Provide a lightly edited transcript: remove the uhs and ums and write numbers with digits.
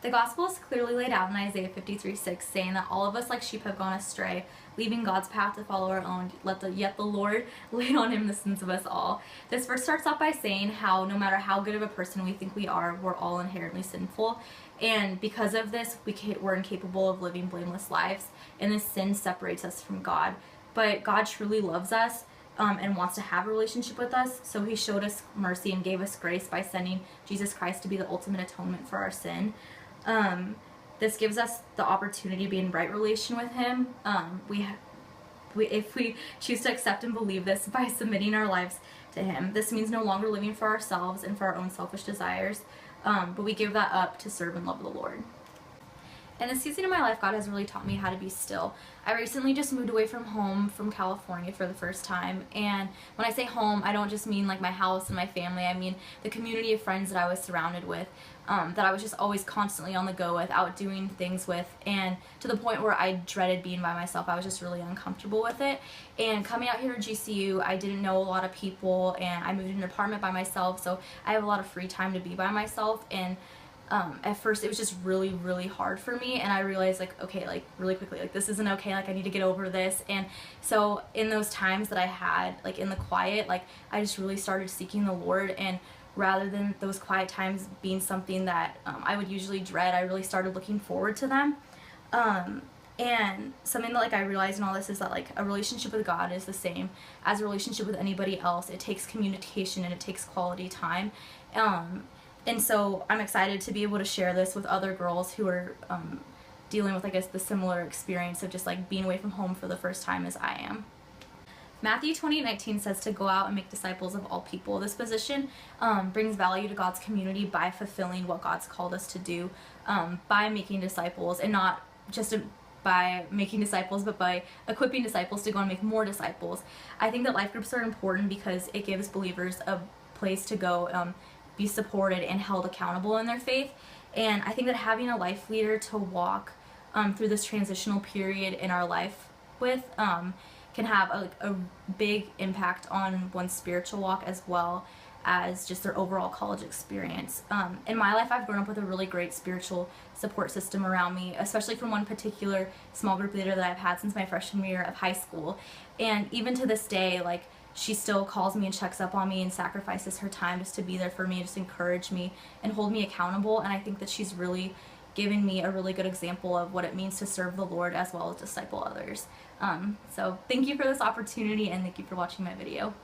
The gospel is clearly laid out in Isaiah 53:6, saying that all of us like sheep have gone astray, leaving God's path to follow our own, yet the Lord laid on him the sins of us all. This verse starts off by saying how no matter how good of a person we think we are, we're all inherently sinful. And because of this, we're incapable of living blameless lives, and this sin separates us from God. But God truly loves us and wants to have a relationship with us, so he showed us mercy and gave us grace by sending Jesus Christ to be the ultimate atonement for our sin. This gives us the opportunity to be in right relation with him. If we choose to accept and believe this by submitting our lives to him. This means no longer living for ourselves and for our own selfish desires, but we give that up to serve and love the Lord. In this season of my life, God has really taught me how to be still. I recently just moved away from home, from California, for the first time. And when I say home, I don't just mean like my house and my family. I mean the community of friends that I was surrounded with, that I was just always constantly on the go with, out doing things with, and to the point where I dreaded being by myself. I was just really uncomfortable with it. And coming out here to GCU, I didn't know a lot of people, and I moved in an apartment by myself, so I have a lot of free time to be by myself. And at first it was just really, really hard for me, and I realized like, okay, like really quickly, like this isn't okay, like I need to get over this. And so in those times that I had, like in the quiet, like I just really started seeking the Lord, and rather than those quiet times being something that I would usually dread, I really started looking forward to them. And something that like I realized in all this is that like a relationship with God is the same as a relationship with anybody else. It takes communication and it takes quality time. And so I'm excited to be able to share this with other girls who are dealing with, I guess, the similar experience of just like being away from home for the first time as I am. Matthew 20:19 says to go out and make disciples of all people. This position brings value to God's community by fulfilling what God's called us to do, by making disciples, and not just by making disciples, but by equipping disciples to go and make more disciples. I think that life groups are important because it gives believers a place to go, be supported and held accountable in their faith. And I think that having a life leader to walk through this transitional period in our life with can have a big impact on one's spiritual walk as well as just their overall college experience. In my life, I've grown up with a really great spiritual support system around me, especially from one particular small group leader that I've had since my freshman year of high school. And even to this day, like, she still calls me and checks up on me and sacrifices her time just to be there for me, just encourage me and hold me accountable. And I think that she's really given me a really good example of what it means to serve the Lord as well as disciple others. So thank you for this opportunity, and thank you for watching my video.